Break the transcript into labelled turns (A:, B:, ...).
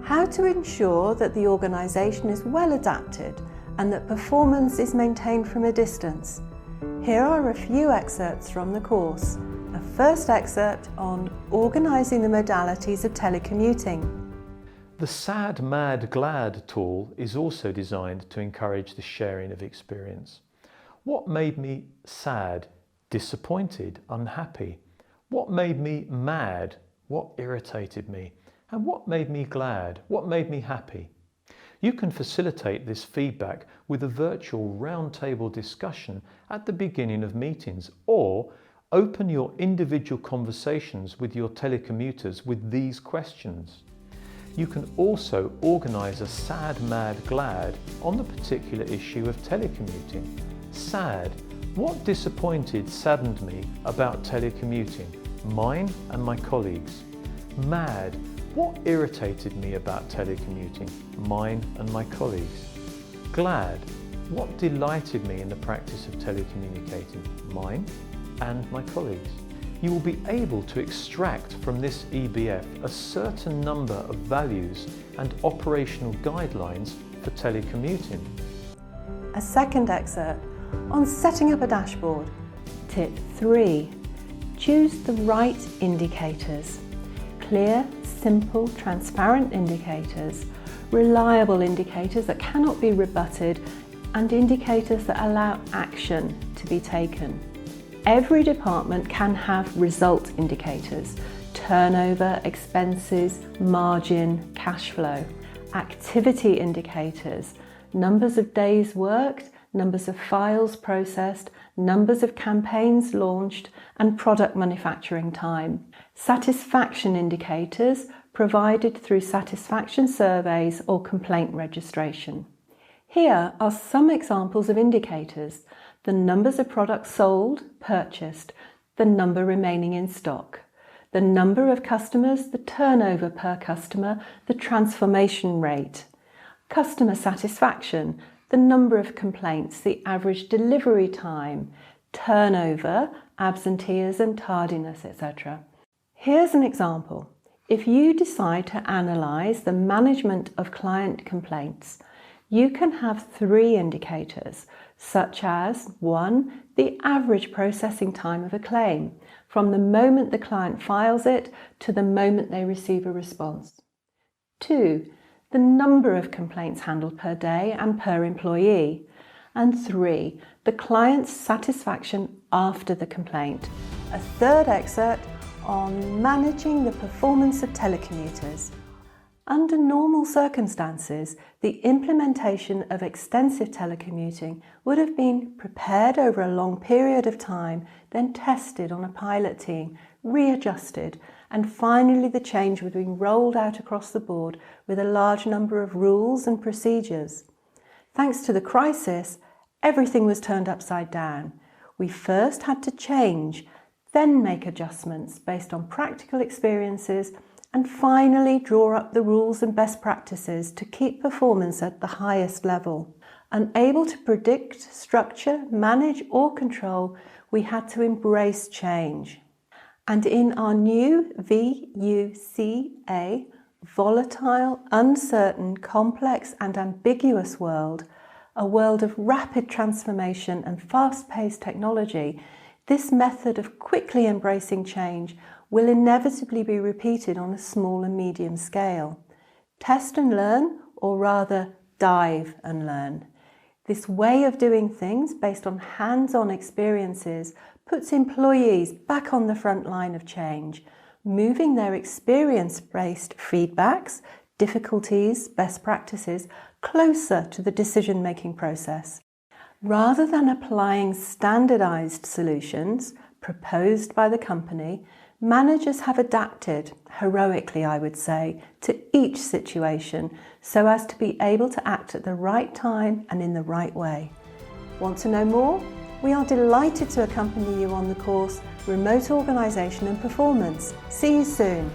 A: how to ensure that the organisation is well adapted and that performance is maintained from a distance. Here are a few excerpts from the course. A first excerpt on organising the modalities of telecommuting.
B: The Sad, Mad, Glad tool is also designed to encourage the sharing of experience. What made me sad, disappointed, unhappy? What made me mad? What irritated me? And what made me glad? What made me happy? You can facilitate this feedback with a virtual roundtable discussion at the beginning of meetings, or open your individual conversations with your telecommuters with these questions. You can also organise a Sad, Mad, Glad on the particular issue of telecommuting. Sad. What disappointed, saddened me about telecommuting? Mine and my colleagues. Mad. What irritated me about telecommuting? Mine and my colleagues. Glad. What delighted me in the practice of telecommunicating? Mine and my colleagues. You will be able to extract from this EBF a certain number of values and operational guidelines for telecommuting.
A: A second excerpt on setting up a dashboard. Tip 3. Choose the right indicators. Clear, simple, transparent indicators, reliable indicators that cannot be rebutted, and indicators that allow action to be taken. Every department can have result indicators: turnover, expenses, margin, cash flow. Activity indicators: numbers of days worked, numbers of files processed, numbers of campaigns launched, and product manufacturing time. Satisfaction indicators provided through satisfaction surveys or complaint registration. Here are some examples of indicators: the numbers of products sold, purchased, the number remaining in stock, the number of customers, the turnover per customer, the transformation rate, customer satisfaction, the number of complaints, the average delivery time, turnover, absenteeism, tardiness, etc. Here's an example. If you decide to analyse the management of client complaints, you can have 3 indicators, such as 1. The average processing time of a claim, from the moment the client files it to the moment they receive a response. 2. The number of complaints handled per day and per employee. And 3. The client's satisfaction after the complaint. A third excerpt on managing the performance of telecommuters. Under normal circumstances, the implementation of extensive telecommuting would have been prepared over a long period of time, then tested on a pilot team, readjusted, and finally the change would have been rolled out across the board with a large number of rules and procedures. Thanks to the crisis, everything was turned upside down. We first had to change, then make adjustments based on practical experiences, and finally draw up the rules and best practices to keep performance at the highest level. Unable to predict, structure, manage or control, we had to embrace change. And in our new VUCA, volatile, uncertain, complex and ambiguous world, a world of rapid transformation and fast-paced technology, this method of quickly embracing change will inevitably be repeated on a small and medium scale. Test and learn, or rather dive and learn. This way of doing things based on hands-on experiences puts employees back on the front line of change, moving their experience-based feedbacks, difficulties, best practices closer to the decision-making process. Rather than applying standardized solutions proposed by the company, managers have adapted, heroically I would say, to each situation so as to be able to act at the right time and in the right way. Want to know more? We are delighted to accompany you on the course Remote Organisation and Performance. See you soon.